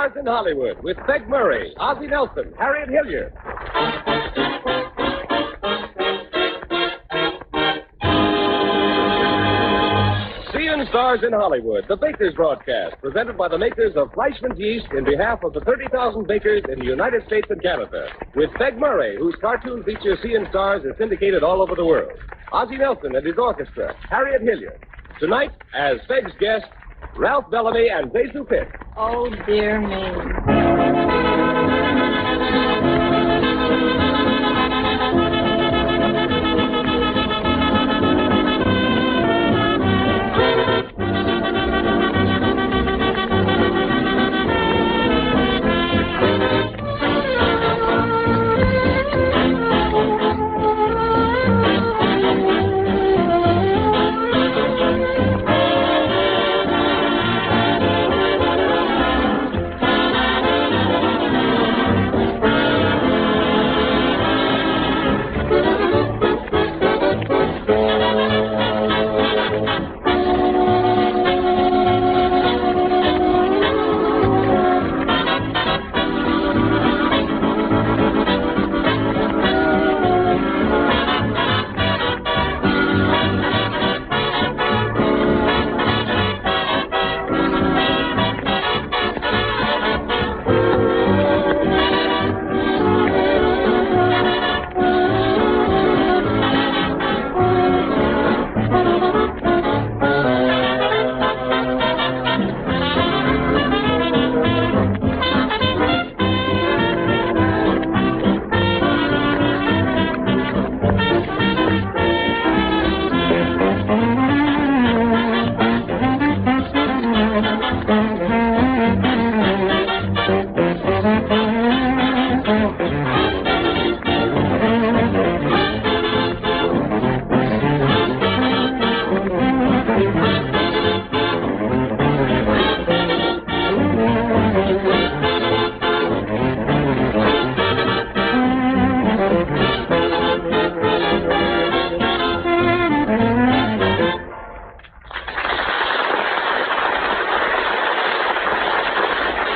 Stars in Hollywood with Peg Murray, Ozzie Nelson, Harriet Hilliard. Seeing Stars in Hollywood, the Baker's broadcast, presented by the makers of Fleischmann's Yeast in behalf of the 30,000 bakers in the United States and Canada, with Peg Murray, whose cartoon feature Seeing Stars is syndicated all over the world. Ozzie Nelson and his orchestra, Harriet Hilliard. Tonight, as Peg's guest, Ralph Bellamy and Basil Pitt. Oh, dear me.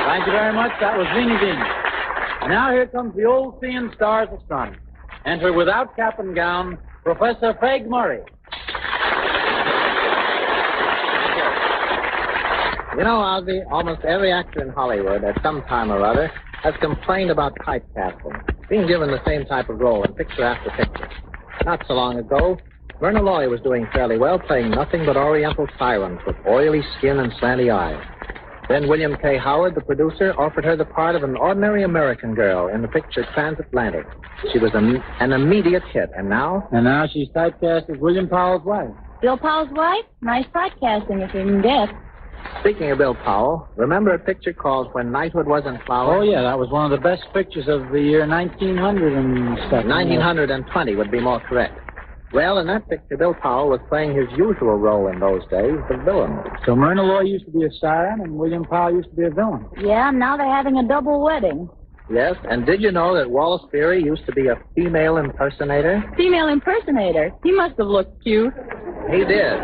Thank you very much. That was Zini Zini. And now here comes the old Seeing Stars astronomer. Enter without cap and gown, Professor Peg Murray. You know, Ozzie, almost every actor in Hollywood at some time or other has complained about typecasting, being given the same type of role in picture after picture. Not so long ago, Myrna Loy was doing fairly well, playing nothing but Oriental sirens with oily skin and slanty eyes. Then William K. Howard, the producer, offered her the part of an ordinary American girl in the picture Transatlantic. She was an immediate hit, and now? And now she's typecast as William Powell's wife. Bill Powell's wife? Nice typecasting, if you can guess. Speaking of Bill Powell, remember a picture called When Knighthood Was in Flower? Oh, yeah, that was one of the best pictures of the year 1900 and stuff. 1920 would be more correct. Well, in that picture, Bill Powell was playing his usual role in those days, the villain. So Myrna Loy used to be a siren and William Powell used to be a villain. Yeah, now they're having a double wedding. Yes, and did you know that Wallace Beery used to be a female impersonator? Female impersonator? He must have looked cute. He did.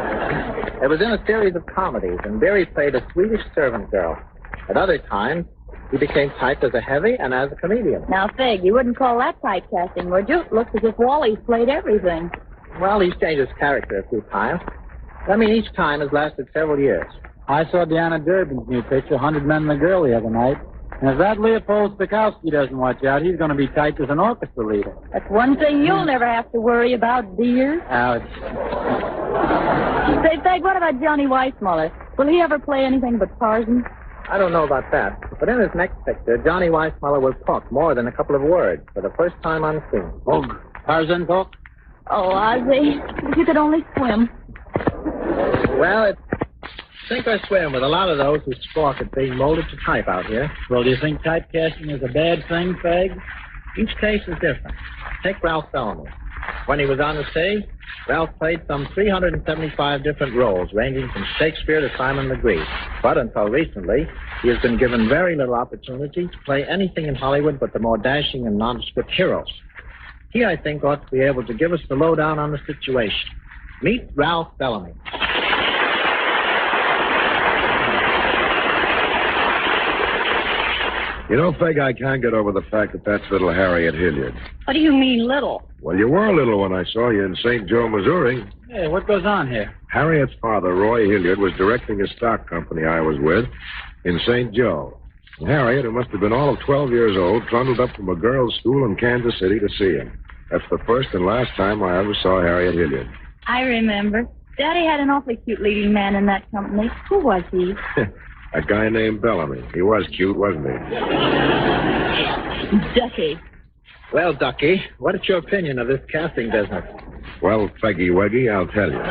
It was in a series of comedies, and Beery played a Swedish servant girl. At other times, he became typed as a heavy and as a comedian. Now, Fig, you wouldn't call that typecasting, would you? It looks as if Wally's played everything. Well, he's changed his character a few times. I mean, each time has lasted several years. I saw Deanna Durbin's new picture, 100 Men and a Girl, the other night. And if that Leopold Stokowski doesn't watch out, he's going to be typed as an orchestra leader. That's one thing you'll never have to worry about, dear. Ouch. Say, Feg, what about Johnny Weissmuller? Will he ever play anything but Tarzan? I don't know about that. But in his next picture, Johnny Weissmuller will talk more than a couple of words for the first time on screen. Oh, Tarzan talk? Oh, Ozzie, if you could only swim. Well, it's sink or swim with a lot of those who squawk at being molded to type out here. Well, do you think typecasting is a bad thing, Feg? Each case is different. Take Ralph Bellamy. When he was on the stage, Ralph played some 375 different roles, ranging from Shakespeare to Simon Legree. But until recently, he has been given very little opportunity to play anything in Hollywood but the more dashing and nondescript heroes. He, I think, ought to be able to give us the lowdown on the situation. Meet Ralph Bellamy. You know, Feg, I can't get over the fact that that's little Harriet Hilliard. What do you mean, little? Well, you were little when I saw you in St. Joe, Missouri. Hey, what goes on here? Harriet's father, Roy Hilliard, was directing a stock company I was with in St. Joe. And Harriet, who must have been all of 12 years old, trundled up from a girls' school in Kansas City to see him. That's the first and last time I ever saw Harriet Hilliard. I remember. Daddy had an awfully cute leading man in that company. Who was he? A guy named Bellamy. He was cute, wasn't he? Ducky. Well, Ducky, what is your opinion of this casting business? Well, Feggy Weggy, I'll tell you.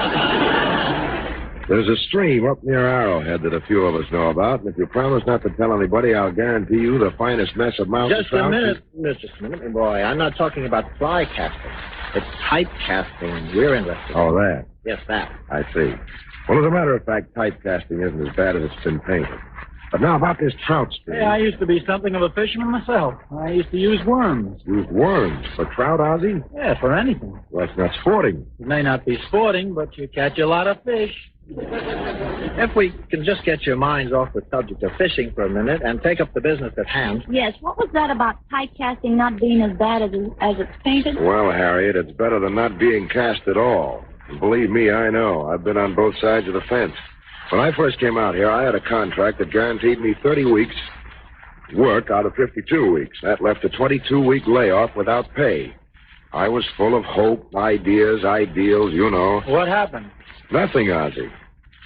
There's a stream up near Arrowhead that a few of us know about, and if you promise not to tell anybody, I'll guarantee you the finest mess of mountain Just a minute, my boy. I'm not talking about fly casting. It's type casting we're interested in. Oh, that? Yes, that. I see. Well, as a matter of fact, typecasting isn't as bad as it's been painted. But now about this trout stream. Hey, I used to be something of a fisherman myself. I used to use worms. Use worms for trout, Ozzie? Yeah, for anything. Well, that's not sporting. It may not be sporting, but you catch a lot of fish. If we can just get your minds off the subject of fishing for a minute and take up the business at hand. Yes, what was that about typecasting not being as bad as it's painted? Well, Harriet, it's better than not being cast at all. And believe me, I know. I've been on both sides of the fence. When I first came out here, I had a contract that guaranteed me 30 weeks work out of 52 weeks. That left a 22-week layoff without pay. I was full of hope, ideas, ideals, you know. What happened? Nothing, Ozzie.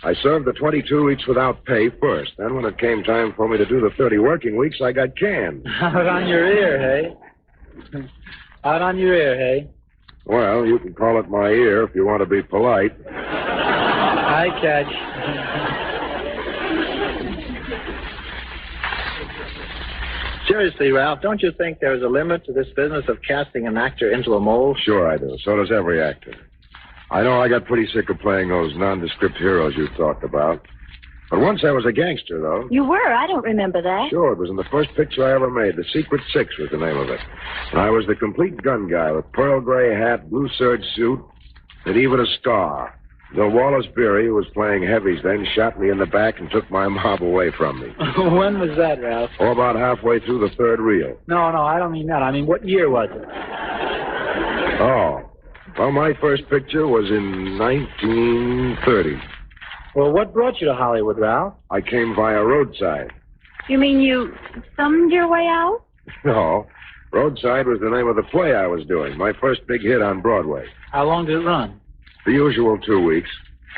I served the 22 weeks without pay first. Then when it came time for me to do the 30 working weeks, I got canned. Out on your ear, hey? Out on your ear, hey? Well, you can call it my ear if you want to be polite. I catch. Seriously, Ralph, don't you think there's a limit to this business of casting an actor into a mold? Sure I do. So does every actor. I know I got pretty sick of playing those nondescript heroes you talked about. But once I was a gangster, though. You were? I don't remember that. Sure, it was in the first picture I ever made. The Secret Six was the name of it. And I was the complete gun guy with pearl gray hat, blue serge suit, and even a scar. Though Wallace Beery, who was playing heavies then, shot me in the back and took my mob away from me. When was that, Ralph? Oh, about halfway through the third reel. No, I don't mean that. I mean, what year was it? Oh. Well, my first picture was in 1930. Well, what brought you to Hollywood, Ralph? I came via Roadside. You mean you thumbed your way out? No. Roadside was the name of the play I was doing. My first big hit on Broadway. How long did it run? The usual 2 weeks.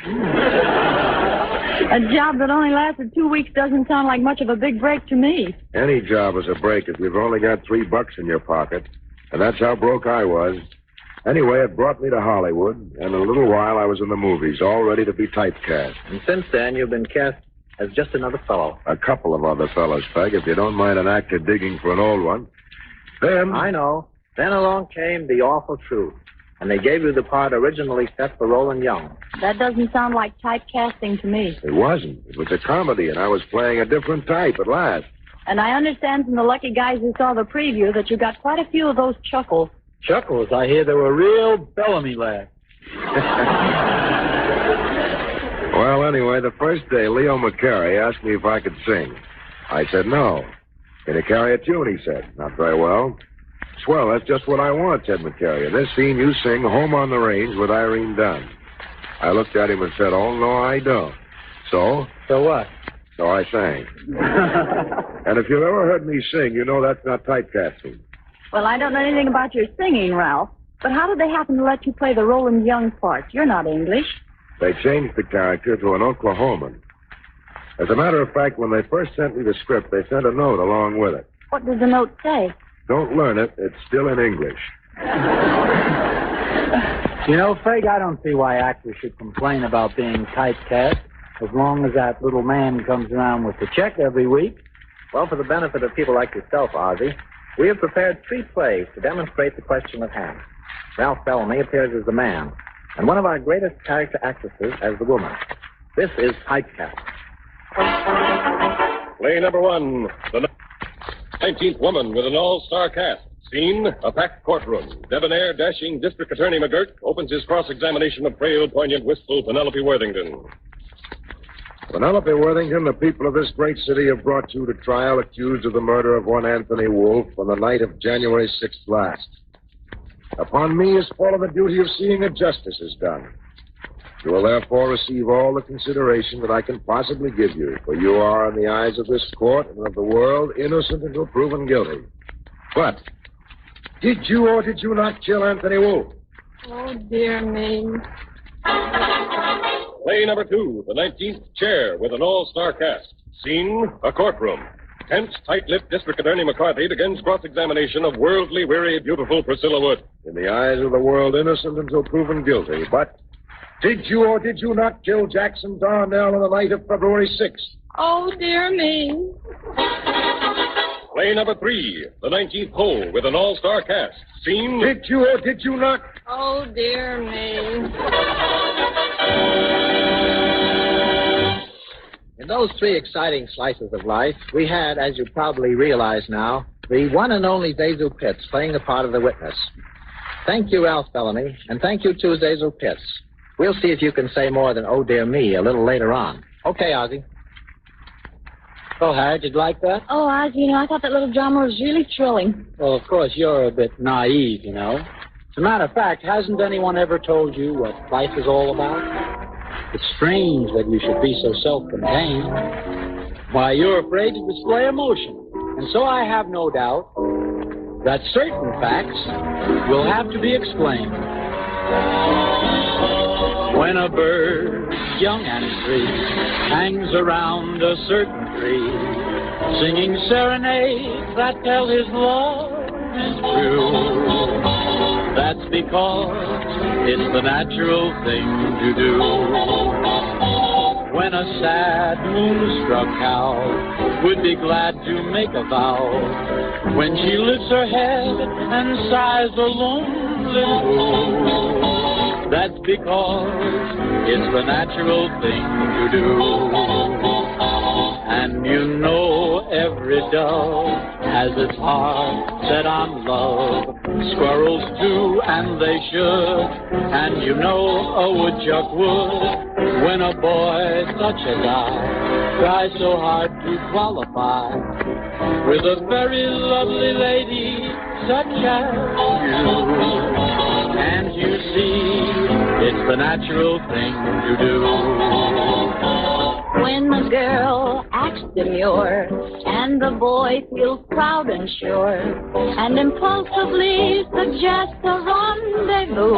A job that only lasted 2 weeks doesn't sound like much of a big break to me. Any job is a break if you've only got $3 in your pocket. And that's how broke I was. Anyway, it brought me to Hollywood, and in a little while I was in the movies, all ready to be typecast. And since then, you've been cast as just another fellow. A couple of other fellows, Peg, if you don't mind an actor digging for an old one. Then... I know. Then along came The Awful Truth, and they gave you the part originally set for Roland Young. That doesn't sound like typecasting to me. It wasn't. It was a comedy, and I was playing a different type at last. And I understand from the lucky guys who saw the preview that you got quite a few of those chuckles. Chuckles? I hear they were real Bellamy laughs. Well, anyway, the first day, Leo McCarey asked me if I could sing. I said no. Can you carry a tune, he said. Not very well. Swell, that's just what I want, said McCarey. In this scene, you sing Home on the Range with Irene Dunn. I looked at him and said, oh, no, I don't. So? So what? So I sang. And if you've ever heard me sing, you know that's not typecasting. Well, I don't know anything about your singing, Ralph. But how did they happen to let you play the Roland Young part? You're not English. They changed the character to an Oklahoman. As a matter of fact, when they first sent me the script, they sent a note along with it. What does the note say? Don't learn it. It's still in English. You know, Feg, I don't see why actors should complain about being typecast as long as that little man comes around with the check every week. Well, for the benefit of people like yourself, Ozzie, we have prepared 3 plays to demonstrate the question at hand. Ralph Bellamy appears as the man, and one of our greatest character actresses as the woman. This is typecast. Play number 1, the 19th woman with an all-star cast. Scene, a packed courtroom. Debonair, dashing District Attorney McGurk opens his cross-examination of frail, poignant, wistful Penelope Worthington. Penelope Worthington, the people of this great city have brought you to trial accused of the murder of one Anthony Wolfe on the night of January 6th last. Upon me has fallen the duty of seeing that justice is done. You will therefore receive all the consideration that I can possibly give you, for you are, in the eyes of this court and of the world, innocent until proven guilty. But did you or did you not kill Anthony Wolfe? Oh, dear me. Play number 2, the 19th chair with an all-star cast. Scene, a courtroom. Tense, tight-lipped District Attorney McCarthy begins cross-examination of worldly weary, beautiful Priscilla Wood. In the eyes of the world, innocent until proven guilty. But did you or did you not kill Jackson Darnell on the night of February 6th? Oh, dear me. Play number 3, the 19th hole with an all-star cast. Scene... Did you or did you not? Oh, dear me. In those 3 exciting slices of life, we had, as you probably realize now, the one and only Zazu Pitts playing the part of the witness. Thank you, Ralph Bellamy, and thank you, too, Zazu Pitts. We'll see if you can say more than "oh, dear me" a little later on. Okay, Ozzie. Oh, Harriet, did you like that? Oh, Ozzie, I thought that little drama was really thrilling. Well, of course, you're a bit naive, As a matter of fact, hasn't anyone ever told you what life is all about? It's strange that you should be so self-contained. Why, you're afraid to display emotion. And so I have no doubt that certain facts will have to be explained. When a bird, young and free, hangs around a certain tree, singing serenades that tell his love is true, that's because it's the natural thing to do. When a sad, moonstruck cow would be glad to make a vow, when she lifts her head and sighs a lonely moo, that's because it's the natural thing to do. And every dove has its heart set on love. Squirrels too, and they should. And a woodchuck would, when a boy such as I tries so hard to qualify with a very lovely lady such as you. And you see, it's the natural thing to do. When the girl acts demure and the boy feels proud and sure and impulsively suggests a rendezvous,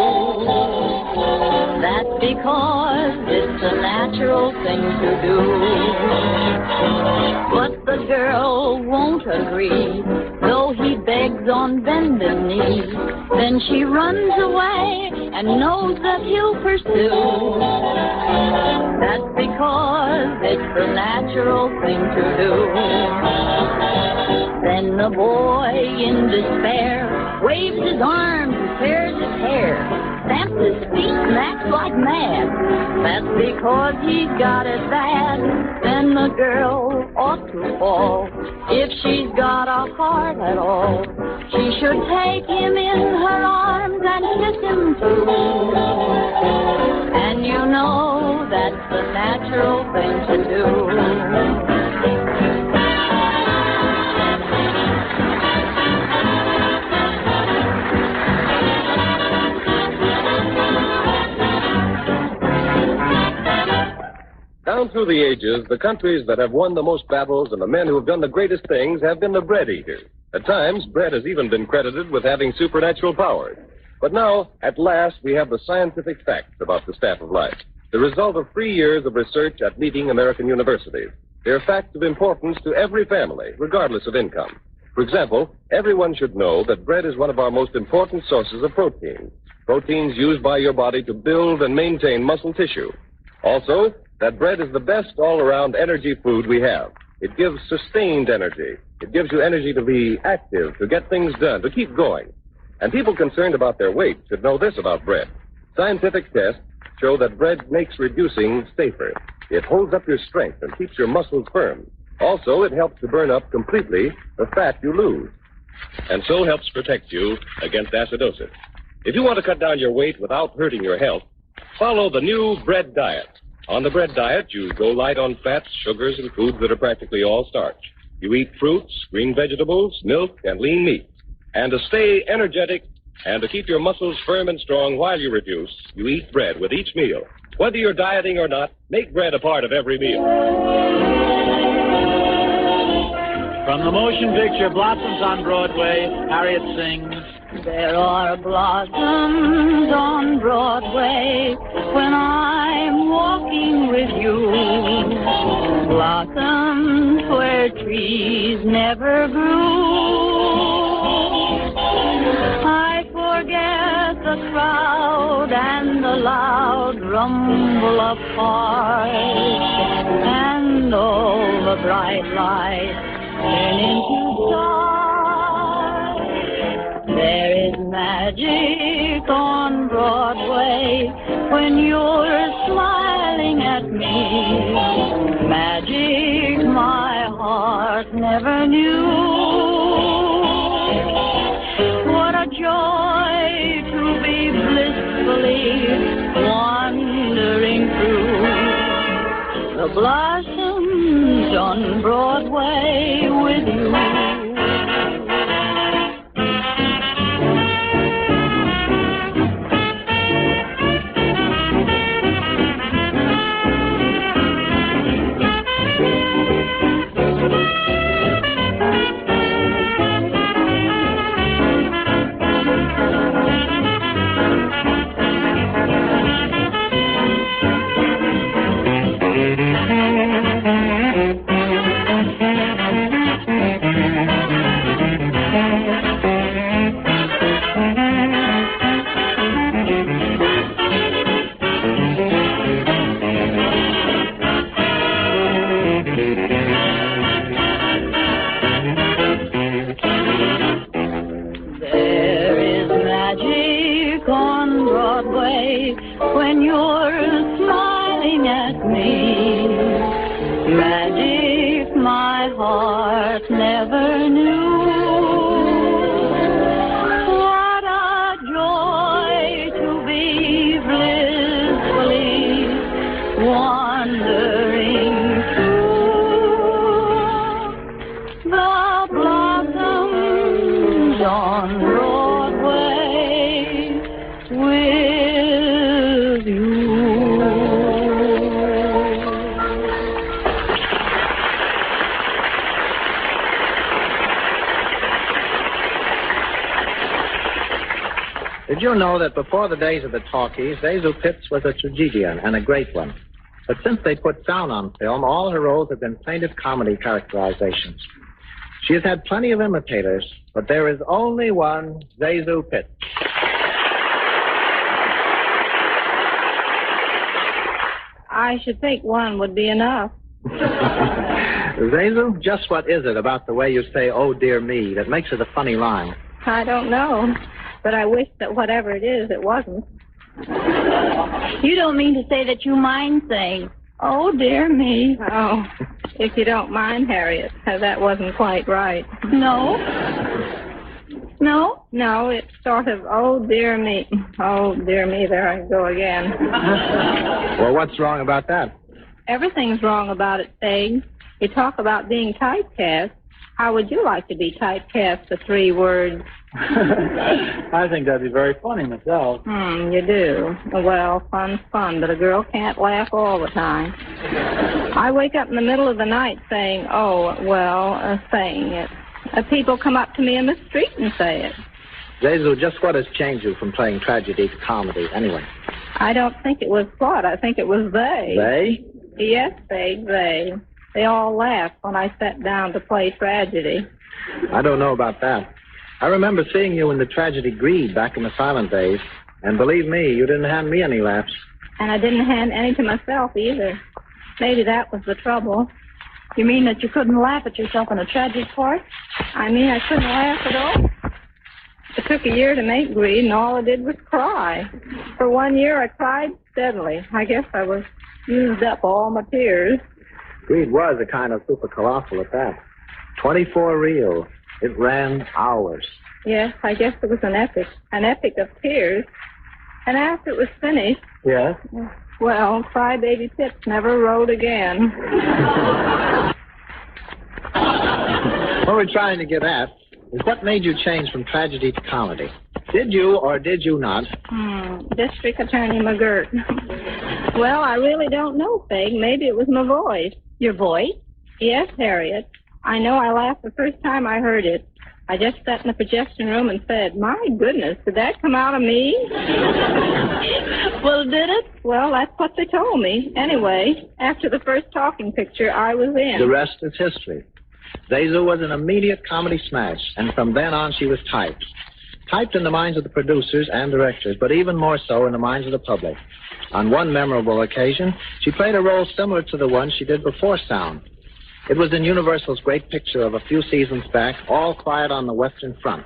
that's because it's a natural thing to do. But the girl won't agree, though he begs on bended knee. Then she runs away and knows that he'll pursue. That's because it's the natural thing to do. Then the boy, in despair, waves his arms and tears his hair, stamps his feet and acts like mad. That's because he's got it bad. Then the girl ought to fall. If she's got a heart at all, she should take him in her arms and kiss him too. And that's the natural thing to do. Down through the ages, the countries that have won the most battles and the men who have done the greatest things have been the bread eaters. At times, bread has even been credited with having supernatural powers. But now, at last, we have the scientific facts about the staff of life, the result of 3 years of research at leading American universities. They're facts of importance to every family, regardless of income. For example, everyone should know that bread is one of our most important sources of protein. Proteins used by your body to build and maintain muscle tissue. Also, that bread is the best all-around energy food we have. It gives sustained energy. It gives you energy to be active, to get things done, to keep going. And people concerned about their weight should know this about bread. Scientific tests show that bread makes reducing safer. It holds up your strength and keeps your muscles firm. Also, it helps to burn up completely the fat you lose, and so helps protect you against acidosis. If you want to cut down your weight without hurting your health, follow the new bread diet. On the bread diet, you go light on fats, sugars, and foods that are practically all starch. You eat fruits, green vegetables, milk, and lean meat. And to stay energetic and to keep your muscles firm and strong while you reduce, you eat bread with each meal. Whether you're dieting or not, make bread a part of every meal. From the motion picture Blossoms on Broadway, Harriet sings. There are blossoms on Broadway when I'm walking with you. Blossoms where trees never grew. I forget the crowd and the loud rumble of cars and all the bright lights turn into stars. There is magic on Broadway when you're smiling at me. Magic my heart never knew. What a joy to be blissfully wandering through the blossoms on Broadway with you. When you're smiling at me, magic my heart never knew. What a joy to be blissfully wandering through the blossoms on Broadway with you. Did you know that before the days of the talkies, Ozzie Pitts was a tragedian and a great one? But since they put sound on film, all her roles have been plaintive comedy characterizations. She has had plenty of imitators, but there is only one Ozzie Pitts. I should think one would be enough. Ozzie, just what is it about the way you say, "Oh, dear me," that makes it a funny line? I don't know, but I wish that whatever it is, it wasn't. You don't mean to say that you mind saying, "Oh, dear me." Oh, if you don't mind, Harriet, that wasn't quite right. No? No? No, it's sort of, oh, dear me. Oh, dear me, there I go again. Well, what's wrong about that? Everything's wrong about it, Peg. You talk about being typecast. How would you like to be typecast for 3 words? I think that'd be very funny myself. You do. Well, fun's fun, but a girl can't laugh all the time. I wake up in the middle of the night saying, saying it. People come up to me in the street and say it. Ozzie, just what has changed you from playing tragedy to comedy, anyway? I don't think it was what. I think it was they. They? Yes, they. They all laughed when I sat down to play tragedy. I don't know about that. I remember seeing you in the tragedy Greed back in the silent days, and believe me, you didn't hand me any laughs. And I didn't hand any to myself either. Maybe that was the trouble. You mean that you couldn't laugh at yourself in a tragic part? I mean I couldn't laugh at all. It took a year to make Greed, and all I did was cry. For 1 year, I cried steadily. I guess I was used up all my tears. Greed was a kind of super colossal at that. 24 reels. It ran hours. Yes, I guess it was an epic of tears. And after it was finished... Yes? Well, Crybaby Pitts never wrote again. What we're trying to get at is what made you change from tragedy to comedy? Did you or did you not? District Attorney McGirt. Well, I really don't know, Peg. Maybe it was my voice. Your voice? Yes, Harriet. I know I laughed the first time I heard it. I just sat in the projection room and said, my goodness, did that come out of me? Well, did it? Well, that's what they told me. Anyway, after the first talking picture, I was in. The rest is history. Zazu was an immediate comedy smash, and from then on she was typed. Typed in the minds of the producers and directors, but even more so in the minds of the public. On one memorable occasion, she played a role similar to the one she did before Sound. It was in Universal's great picture of a few seasons back, All Quiet on the Western Front.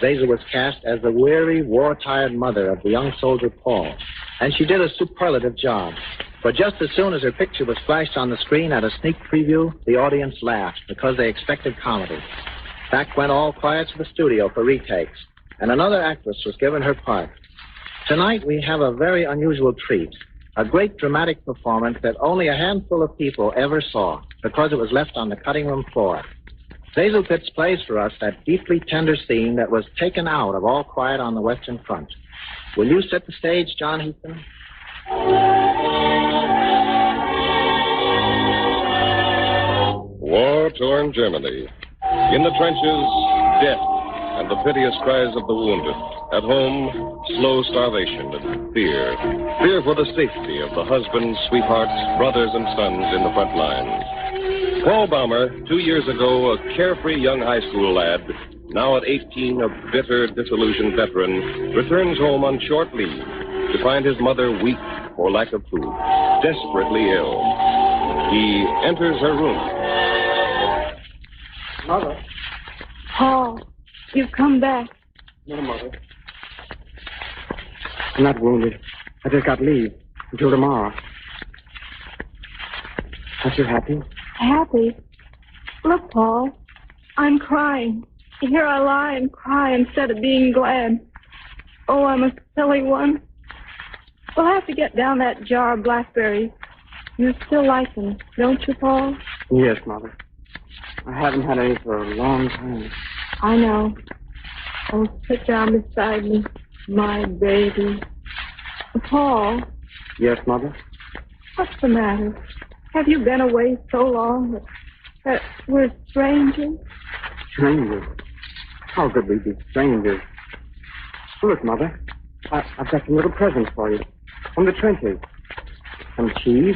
Zazu was cast as the weary, war-tired mother of the young soldier Paul, and she did a superlative job. But just as soon as her picture was flashed on the screen at a sneak preview, the audience laughed because they expected comedy. Back went All Quiet to the studio for retakes, and another actress was given her part. Tonight we have a very unusual treat, a great dramatic performance that only a handful of people ever saw because it was left on the cutting room floor. Zazu Pitts plays for us that deeply tender scene that was taken out of All Quiet on the Western Front. Will you set the stage, John Heaton? War-torn Germany. In the trenches, death and the piteous cries of the wounded. At home, slow starvation and fear. Fear for the safety of the husbands, sweethearts, brothers, and sons in the front lines. Paul Baumer, 2 years ago, a carefree young high school lad, now at 18, a bitter, disillusioned veteran, returns home on short leave to find his mother weak for lack of food, desperately ill. He enters her room. Mother. Paul, you've come back. No, Mother. I'm not wounded. I just got leave until tomorrow. Aren't you happy? Happy? Look, Paul, I'm crying. Here I lie and cry instead of being glad. Oh, I'm a silly one. We'll have to get down that jar of blackberries. You still like them, don't you, Paul? Yes, Mother. I haven't had any for a long time. I know. Oh, sit down beside me, my baby. Paul. Yes, Mother? What's the matter? Have you been away so long that we're strangers? Strangers? How could we be strangers? Look, Mother, I've got some little presents for you from the trenches. Some cheese,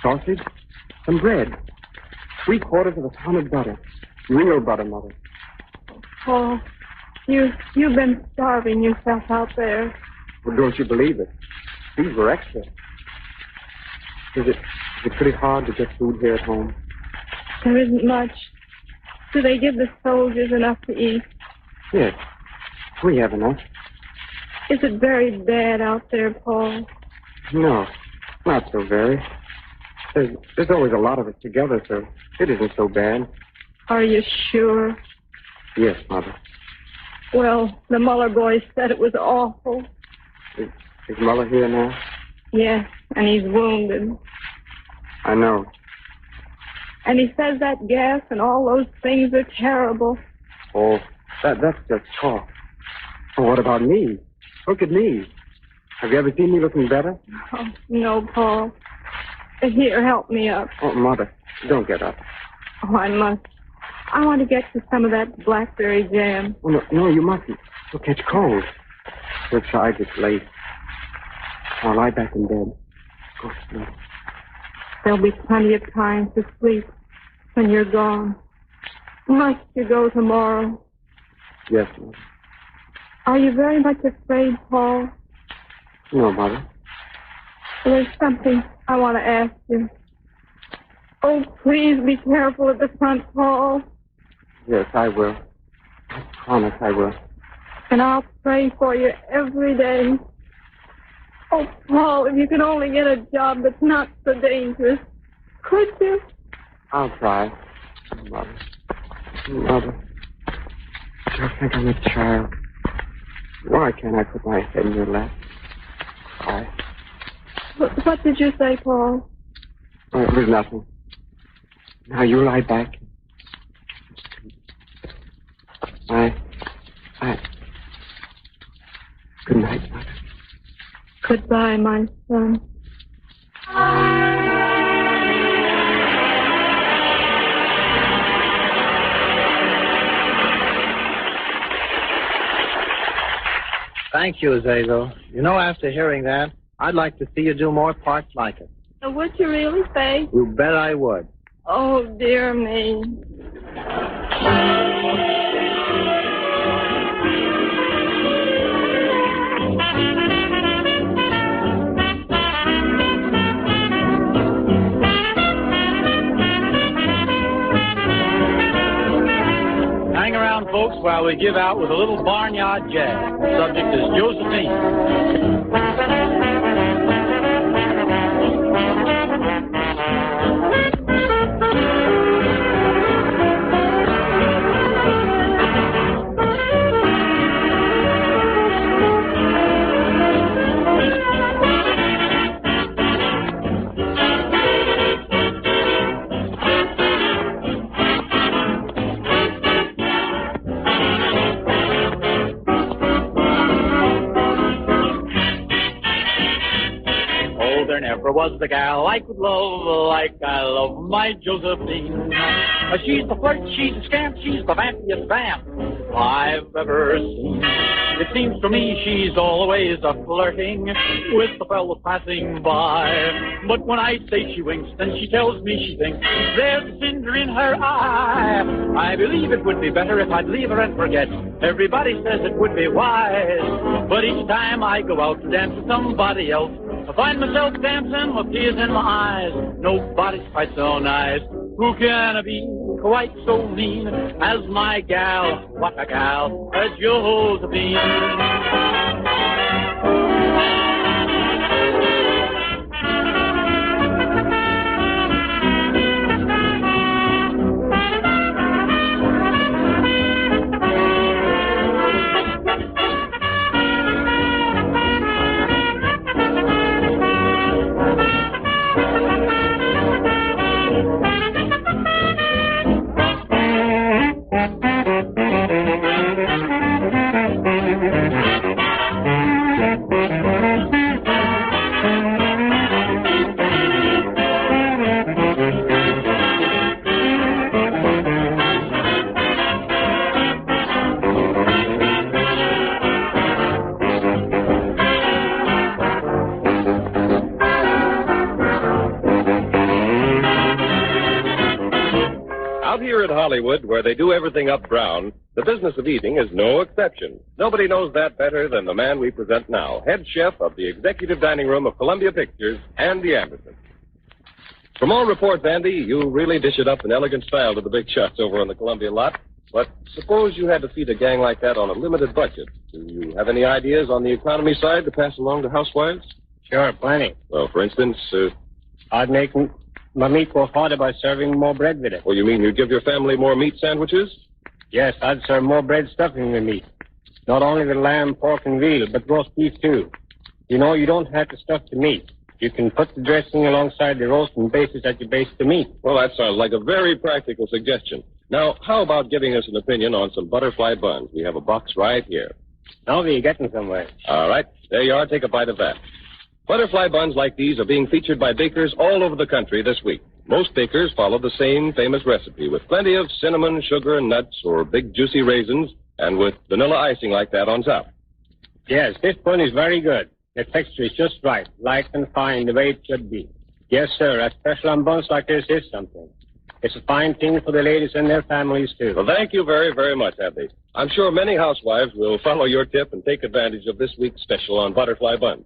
sausage, some bread. 3/4 of a pound of butter. Real butter, Mother. Paul, you've been starving yourself out there. Well, don't you believe it? These were extra. Is it pretty hard to get food here at home? There isn't much. Do they give the soldiers enough to eat? Yes, we have enough. Is it very bad out there, Paul? No, not so very. There's always a lot of us together, so it isn't so bad. Are you sure? Yes, Mother. Well, the Muller boy said it was awful. Is Muller here now? Yes, and he's wounded. I know. And he says that gas and all those things are terrible. Oh, that's just talk. Oh, what about me? Look at me. Have you ever seen me looking better? Oh, no, Paul. Here, help me up. Oh, Mother, don't get up. Oh, I must. I want to get to some of that blackberry jam. Oh, no, you mustn't. You'll catch cold. Besides, it's late. I'll lie back in bed. Go to sleep. There'll be plenty of time to sleep when you're gone. Must you go tomorrow? Yes, Mother. Are you very much afraid, Paul? No, Mother. There's something I want to ask you. Oh, please be careful at the front, Paul. Yes, I will. I promise I will. And I'll pray for you every day. Oh, Paul, if you could only get a job that's not so dangerous. Could you? I'll try. Mother. Mother. I think I'm a child. Why can't I put my head in your lap? What did you say, Paul? Oh, it was nothing. Now you lie back. Good night, Mother. Goodbye, my son. Thank you, Azazel. You know, after hearing that, I'd like to see you do more parts like it. Would you really, Faye? You bet I would. Oh, dear me. Hang around, folks, while we give out with a little barnyard jazz. The subject is Josephine. There never was the gal I could love like I love my Josephine. She's the flirt, she's the scamp, she's the vampiest vamp I've ever seen. It seems to me she's always a-flirting with the fellow passing by. But when I say she winks, then she tells me she thinks there's a cinder in her eye. I believe it would be better if I'd leave her and forget. Everybody says it would be wise. But each time I go out to dance with somebody else, I find myself dancing with tears in my eyes. Nobody's quite so nice. Who can be quite so mean as my gal? What a gal, a Josephine. Hollywood, where they do everything up brown, the business of eating is no exception. Nobody knows that better than the man we present now, head chef of the executive dining room of Columbia Pictures, Andy Anderson. From all reports, Andy, you really dish it up in elegant style to the big shots over on the Columbia lot. But suppose you had to feed a gang like that on a limited budget. Do you have any ideas on the economy side to pass along to housewives? Sure, plenty. Well, for instance, I'd make my meat go harder by serving more bread with it. Oh, you mean you'd give your family more meat sandwiches? Yes, I'd serve more bread stuffing with meat. Not only with lamb, pork, and veal, but roast beef, too. You know, you don't have to stuff the meat. You can put the dressing alongside the roast and base it as you base the meat. Well, that sounds like a very practical suggestion. Now, how about giving us an opinion on some butterfly buns? We have a box right here. Now we're getting somewhere. All right. There you are. Take a bite of that. Butterfly buns like these are being featured by bakers all over the country this week. Most bakers follow the same famous recipe with plenty of cinnamon, sugar, and nuts, or big juicy raisins, and with vanilla icing like that on top. Yes, this bun is very good. The texture is just right, light and fine, the way it should be. Yes, sir, especially on buns like this is something. It's a fine thing for the ladies and their families, too. Well, thank you very, very much, Andy. I'm sure many housewives will follow your tip and take advantage of this week's special on butterfly buns.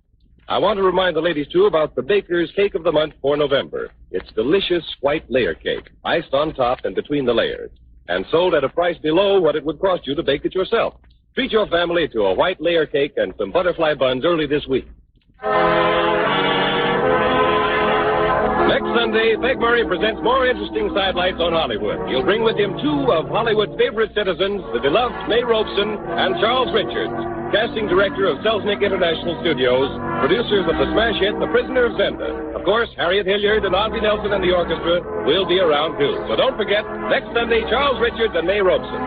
I want to remind the ladies, too, about the Baker's Cake of the Month for November. It's delicious white layer cake, iced on top and between the layers, and sold at a price below what it would cost you to bake it yourself. Treat your family to a white layer cake and some butterfly buns early this week. Next Sunday, Peg Murray presents more interesting sidelights on Hollywood. He'll bring with him two of Hollywood's favorite citizens, the beloved May Robeson and Charles Richards. casting director of Selznick International Studios, producers of the smash hit The Prisoner of Zenda. Of course, Harriet Hilliard and Ozzie Nelson and the orchestra will be around, too. So don't forget, next Sunday, Charles Richards and May Robeson.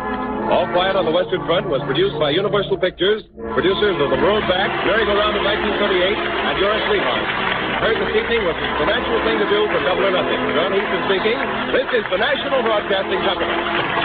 All Quiet on the Western Front was produced by Universal Pictures, producers of The Road Back, Merry-Go-Round of 1938, and You're a Sweetheart. Heard this evening was the natural thing to do for Double or Nothing. John Easton speaking. This is the National Broadcasting Company.